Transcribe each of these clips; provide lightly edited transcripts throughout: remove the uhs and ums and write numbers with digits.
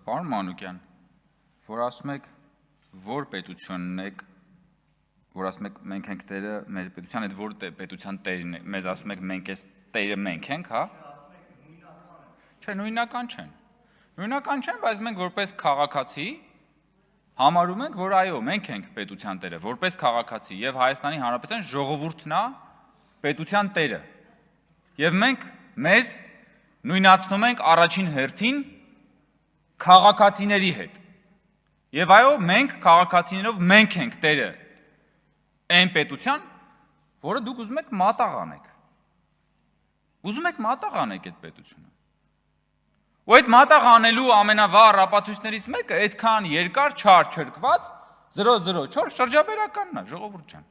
Պարոն Մանուկյան, որ ասում եք, որ պետությունն եք, որ ասում եք մենք ենք տերը մեր պետության, այդ որ պետության տերն է, մեզ ասում եք մենք այս տերը մենք ենք, հա? Չէ, նույնական չեն, բայց մենք որպես քաղաքացի համարում ենք, որ այո, մենք ենք պետության տերը, որպես քաղաքացի եւ Հայաստանի Հանրապետության ժողովուրդն է պետության տերը։ Եվ մենք մեզ նույնացնում ենք առաջին հերթին քաղաքացիների հետ։ Եվ այո, մենք քաղաքացիներով մենք ենք տերը այն պետության, որը դուք ուզում եք մատաղ անեք։ Ուզում եք մատաղ անեք այդ պետությունը։ Ու այդ մատաղ անելու ամենավառ ապացույցներից մեկը այդքան երկար չար չրկված 004 շրջաբերականն է, ժողովուրդ ջան։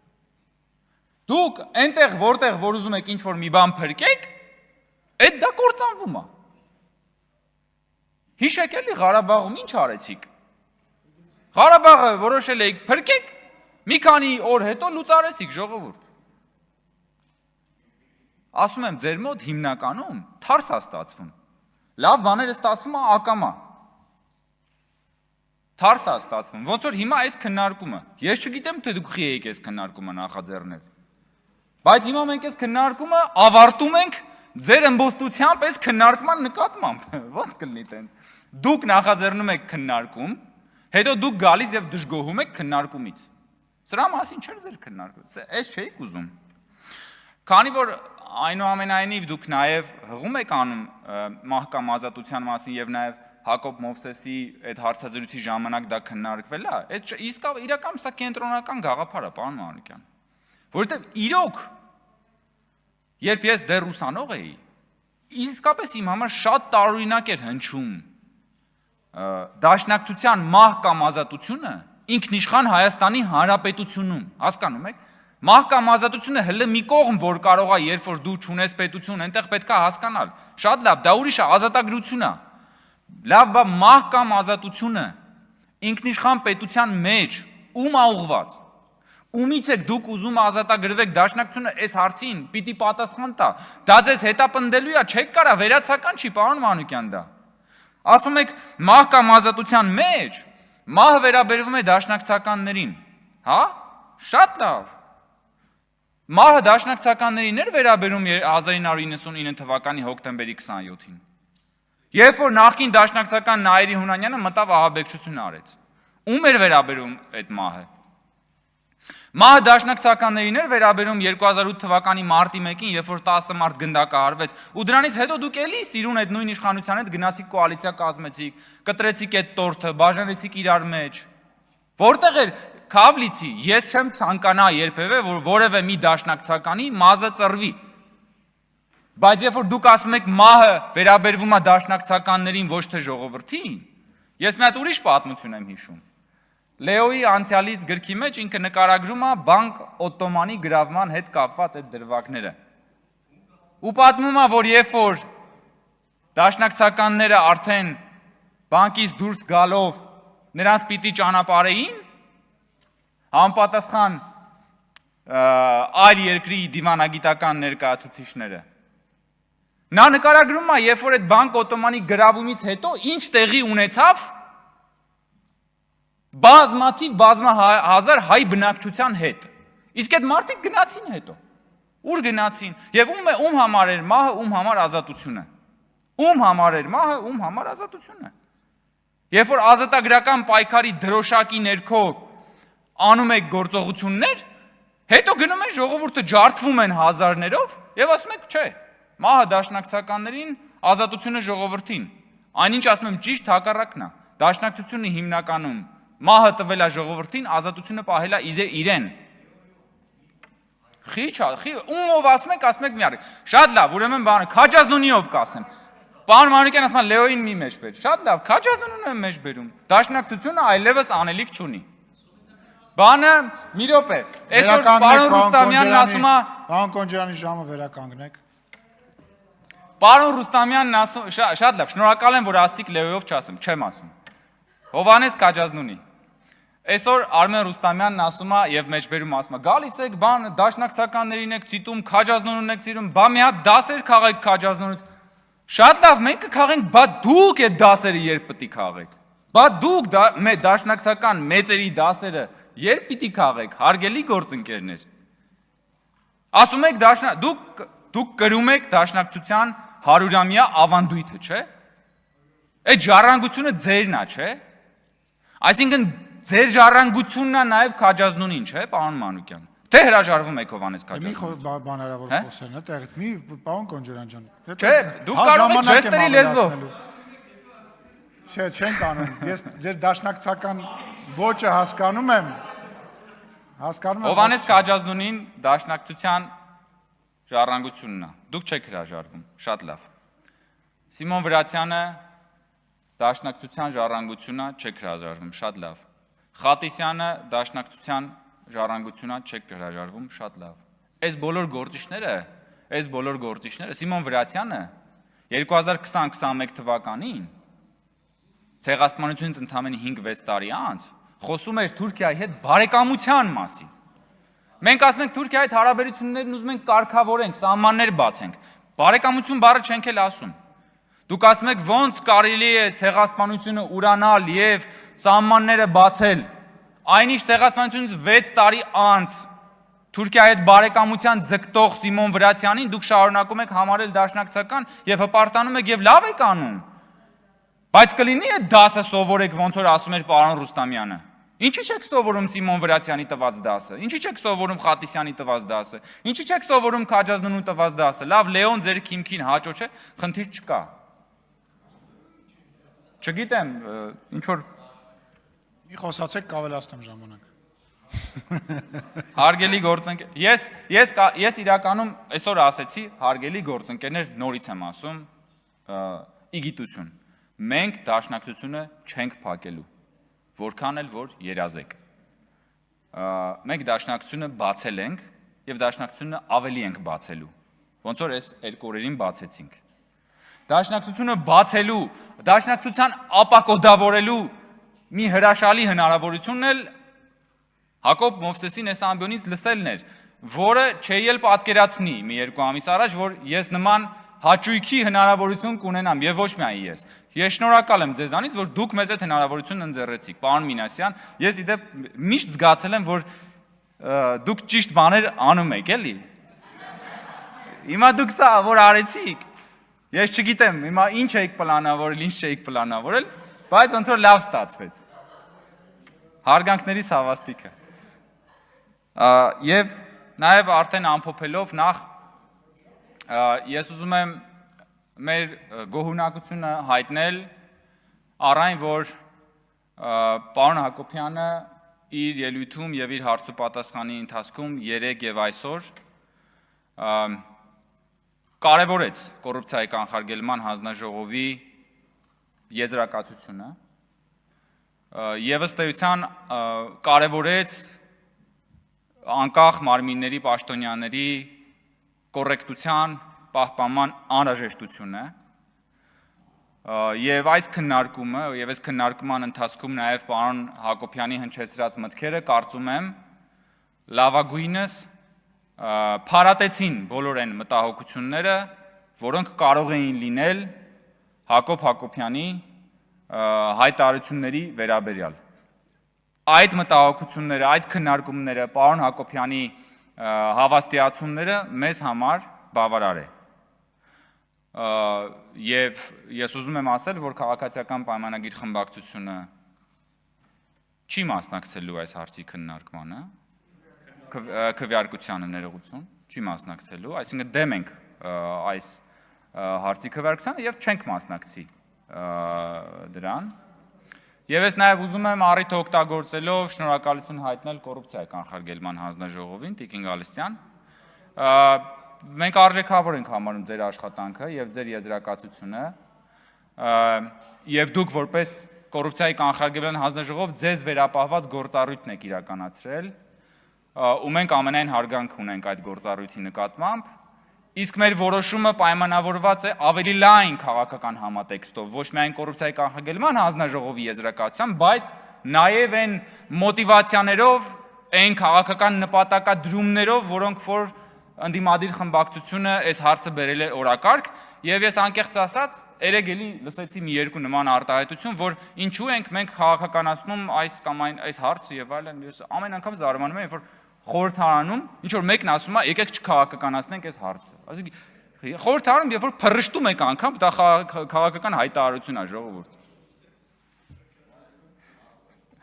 Դուք այնտեղ որտեղ որ ուզում եք ինչ-որ մի բան փրկեք, այդ դա կործանվում է։ Հիշեք էլի Ղարաբաղում ինչ արեցիք։ Ղարաբաղը որոշել եք փրկեք, մի քանի օր հետո լուծարեցիք, ժողովուրդ։ Ասում եմ, ձեր մոտ հիմնականում թարս է ստացվում։ Լավ բաները ստացվում է ակամա։ Թարս է ստացվում։ Ոնց որ հիմա այս քննարկումը։ Ես չգիտեմ, թե դուք խի եք այս քննարկումը նախաձեռնել։ Բայց հիմա մենք այս քննարկումը ավարտում ենք ձեր ըմբոստությամբ այս քննարկման նկատմամբ։ Ոնց կլինի տենց։ Դուք նախաձեռնում եք քննարկում, հետո դուք գալիս եւ դժգոհում եք քննարկումից։ Սրա մասին չէր ձեր քննարկումը։ Այս չէիք ուզում։ Քանի որ այնուամենայնիվ դուք նաեւ հղում եք անում մահկամ ազատության մասին եւ նաեւ Հակոբ Մովսեսի այդ հարցազրույցի ժամանակ դա քննարկվել է, այդ իսկավ իրական սա կենտրոնական գաղափար է, պարոն Մանուկյան։ Որովհետեւ իրոք երբ ես դեռ ուսանող էի, իսկապես իմ համար շատ տարօրինակ էր հնչում դաշնակցության մահկամ ազատությունը ինքնիշխան Հայաստանի Հանրապետությունում, հասկանում եք, մահկամ ազատությունը հələ մի կողմ որ կարող է, երբ որ դու չունես պետություն, այնտեղ պետք է հասկանալ։ Շատ լավ, դա ուրիշ է, ազատագրություն է։ Լավ, բա մահկամ ազատությունը ինքնիշխան պետության մեջ ում է ուղղված։ Ումից եք դուք ուզում ազատագրվեք դաշնակցությունը այս հարցին պիտի պատասխան տա։ Դա ձեզ հետապնդելու է, չեք կարա վերացական չի, պարոն Մանուկյան դա։ Ասում եք մահկամ ազատության մեջ մահը վերաբերվում է դաշնակցականներին, հա? Շատ լավ։ Մահը դաշնակցականներին էր վերաբերում 1999 թվականի հոկտեմբերի 27-ին։ Երբ որ նախկին դաշնակցական Նայիրի Հունանյանը մտավ ահաբեկչություն արեց։ Ում էր վերաբերում այդ մահը։ Մահը դաշնակցականներին էր վերաբերում 2008 թվականի մարտի 1-ին, երբ որ 10 մարդ գնդակահարվեց, ու դրանից հետո դուք էլի սիրուն այդ նույն իշխանության հետ գնացիք կոալիցիա կազմեցիք, կտրեցիք այդ տորթը, բաժանեցիք իրար մեջ։ Որտեղ էր Քավլիցի, ես չեմ ցանկանա երբևէ, որ որևէ մի դաշնակցականի մազը ծռվի։ Բայց երբ որ դուք ասում եք մահը վերաբերվում է դաշնակցականներին, ոչ թե ժողովրդին, ես մի հատ ուրիշ պատմություն եմ հիշում։ Լեոյի անցյալից գրքի մեջ ինքը նկարագրում է բանկ Օտոմանի գրավման հետ կապված այդ դրվագները։ Ու պատմում է, որ երբ որ դաշնակցականները արդեն բանկից դուրս գալով նրանց պիտի ճանապարհեին, համապատասխան այլ երկրի դիվանագիտական ներկայացուցիչները։ Նա նկարագրում է, երբ որ այդ բանկ Օտոմանի գրավումից հետո ինչ տեղի ունեցավ բազմահազար հայ բնակչության հետ։ Իսկ այդ մարդիկ գնացին հետո։ Ուր գնացին։ Եվ ում համար էր մահը, ում համար ազատությունը։ Ում համար էր մահը, ում համար ազատությունը։ Երբ որ ազատագրական պայքարի դրոշակի ներքո անում եք գործողություններ, հետո գնում են ժողովուրդը ջարդվում են հազարներով եւ ասում եք, չէ, մահը դաշնակցականներին, ազատությունը ժողովրդին։ Այնինչ ասում եմ ճիշտ հակառակն է։ Դաշնակցությունը հիմնականում մահը տվել է ժողովրդին, ազատությունը պահել է իրեն։ Ումով ասում եք մի արեք։ Շատ լավ, ուրեմն բանը Քաջազնունիով կասեմ։ Պարոն Մանուկյան ասում է Լեոյին մի մեջ բեր։ Շատ լավ, Քաջազնունին եմ մեջ բերում։ Դաշնակցությունը այլևս անելիք չունի։ Բանը մի րոպե։ Այսօր պարոն Ռուստամյանն ասում է, պարոն Կոնջարյանի ժամը վերականգնեք։ Պարոն Ռուստամյանն ասում, շատ լավ, շնորհակալ եմ, որ ասցիք Լեոյով չասեմ, չեմ ասում։ Հովհաննես Քաջազնունի։ Այսօր Արմեն Ռուստամյանն ասում է եւ մեջբերում ասում է. «Գալիս եք, բան դաշնակցականներին եք ցիտում, Քաջազնունին եք ցիրում, բա մի հատ դասեր քաղեք Քաջազնունից»։ Շատ լավ, մենք կքաղենք, բա դուք այդ դասերը երբ պետք է քաղեք։ Բա դուք դաշնակցական մեծերի դասերը երբ պիտի քաղեք, հարգելի գործընկերներ։ Ասում եք դուք կրում եք դաշնակցության 100-ամյա ավանդույթը, չէ՞։ Այդ ժառանգությունը ձերն է, չէ՞։ Այսինքն ձեր ժառանգությունն է նաև Քաջազնունին, չէ՞, պարոն Մանուկյան։ Թե հրաժարվում եք Հովհաննես Մի Քաջազնունից։ բան հնարավոր խոսեն, այդտեղից մի պարոն Կոնջարյան ջան։ Չէ, դուք կարող եք ժեստերի լեզվով։ Չէ, չենք անում։ Ես ձեր դաշնակցական ոճը հասկանում եմ։ Հովհաննես Քաջազնունին դաշնակցության ժառանգությունն է։ Դուք չեք հրաժարվում, շատ լավ։ Սիմոն Վրացյանը դաշնակցության ժառանգությունն է, չեք հրաժարվում, շատ լավ։ Խատիսյանը դաշնակցության ժառանգությունն է, չեք հրաժարվում, շատ լավ։ Այս բոլոր գործիչները, Սիմոն Վրացյանը 2020-21 թվականին ցեղասպանությունից ընդամենը 5-6 տարի անց խոսում էր Թուրքիայի հետ բարեկամության մասին։ Մենք ասում ենք Թուրքիայի հետ հարաբերություններն ուզում ենք կարգավորենք, սահմաններ բացենք։ Բարեկամություն բառը չենք էլ ասում։ Դուք ասում եք ոնց կարելի է ցեղասպանությունը ուրանալ եւ սահմանները բացել։ Այնիշ ցեղասպանությունից 6 տարի անց Թուրքիայի հետ բարեկամության ձգտող Սիմոն Վրացյանին դուք շարունակում եք համարել դաշնակցական եւ հպարտանում եք եւ լավ եք անում։ Բայց կլինի այդ դասը սովորեք ոնց որ ասում էր պարոն Ռուստամյանը։ Ինչի՞ չեք սովորում Սիմոն Վրացյանի տված դասը։ Ինչի՞ չեք սովորում Խատիսյանի տված դասը։ Ինչի՞ չեք սովորում Քաջազնունու տված դասը։ Լավ, Լեոն ձեր քիմքին հաճո չէ, խնդիր չկա։ Չգիտեմ, ինչ որ Մի խոսացեք կավելացնեմ ժամանակ։ Հարգելի գործընկեր, ես իրականում այսօր ասեցի, հարգելի գործընկերներ, նորից եմ ասում, իգիտություն։ Մենք դաշնակցությունը չենք փակելու, որքան էլ որ երազեք։ Մենք դաշնակցությունը բացել ենք եւ դաշնակցությունը ավելի ենք բացելու։ Ոնց որ այս երկու օրերին բացեցինք։ Դաշնակցությունը բացելու, դաշնակցության ապակոդավորելու մի հրաշալի հնարավորությունն էլ Հակոբ Մովսեսին այս ամբյոնից լսելն էր, որը չէի էլ պատկերացնի մի 2 ամիս առաջ, որ ես նման հաճույքի հնարավորություն կունենամ եւ ոչ միայն ես։ Ես շնորհակալ եմ ձեզանից, որ դուք մեզ այդ հնարավորությունն ընձեռեցիք, պարոն Մինասյան։ Ես իդեպ միշտ զգացել եմ, որ դուք ճիշտ բաներ անում եք, էլի։ Հիմա դուք սա որ արեցիք։ Ես չգիտեմ, հիմա ինչ եք պլանավորել, ինչ չեք պլանավորել, բայց ոնց որ լավ ստացվեց։ Հարգանքներիս հավաստիքը։ Եվ նաև արդեն ամփոփելով նախ ես ուզում եմ մեր գոհունակությունը հայտնել առայն որ պարոն Հակոբյանը իր ելույթում եւ իր հարցուպատասխանի ընթացքում 3 եւ այսօր կարևորեց կոռուպցիայի կանխարգելման հանձնաժողովի եզրակացությունը եւ ըստ էության կարևորեց անկախ մարմինների պաշտոնյաների կոռեկտության պահպանման անհրաժեշտությունը եւ այս քննարկումը եւ այս քննարկման ընթացքում նաեւ պարոն Հակոբյանի հնչեցրած մտքերը կարծում եմ լավագույնս փարատեցին բոլոր այն մտահոգությունները, որոնք կարող էին լինել Հակոբ Հակոբյանի հայտարարությունների վերաբերյալ։ Այդ մտահոգությունները, այդ քննարկումները, պարոն Հակոբյանի հավաստիացումները մեզ համար բավարար է։ Եվ ես ուզում եմ ասել, որ քաղաքացիական պայմանագիր խմբակցությունը չի մասնակցելու այս հարցի քննարկմանը, քվեարկությանը ներողություն, չի մասնակցելու, այսինքն դեմ ենք այս հարցի քվեարկությանը եւ չենք մասնակցի դրան։ Եվ ես նաև ուզում եմ առիթը օգտագործելով շնորհակալություն հայտնել կոռուպցիայի կանխարգելման հանձնաժողովին, Տիկին Գալստյան։ Մենք արժեքավոր ենք համարում ձեր աշխատանքը եւ ձեր եզրակացությունը։ Եվ դուք որպես կոռուպցիայի կանխարգելման հանձնաժողով ձեզ վերապահված գործառույթն եք իրականացրել, ու մենք ամենայն հարգանք ունենք այդ գործառույթի նկատմամբ։ Իսկ մեր որոշումը պայմանավորված է ավելի լայն քաղաքական համատեքստով, ոչ միայն կոռուպցիայի կանխարգելման հանձնաժողովի եզրակացությամբ, բայց նաև այն մոտիվացիաներով, այն քաղաքական նպատակադրումներով, որոնք որ ընդդիմադիր խմբակցությունը այս հարցը բերել է օրակարգ, եւ ես անկեղծ ասած, երեք էլի լսեցի մի երկու նման արտահայտություն, որ ինչու ենք մենք քաղաքականացնում այս կամ այս հարցը եւ այլն, ես ամեն անգամ զարմանում եմ, որ խորհրդարանում ինչ որ մեկն ասում է, եկեք չքաղաքականացնենք այս հարցը։ Այսինքն խորհրդարանում երբ որ փռշտում եք անգամ, դա քաղաքական հայտարարություն է, ժողովուրդ։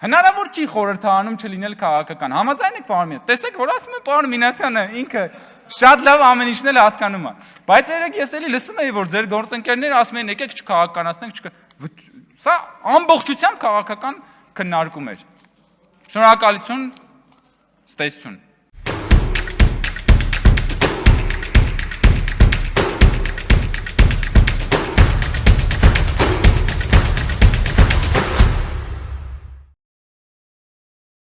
Հնարավոր չի խորհրդարանում չլինել քաղաքական։ Համաձայն եք պարոն Մինասյան։ Տեսեք, որ ասում է պարոն Մինասյանը ինքը շատ լավ ամեն ինչն էլ հասկանում է։ Բայց երեք ես էլի լսում էի, որ ձեր գործընկերները ասում են եկեք չքաղաքականացնենք, Սա ամբողջությամբ քաղաքական քննարկում էր։ Շնորհակալություն, ստեսություն։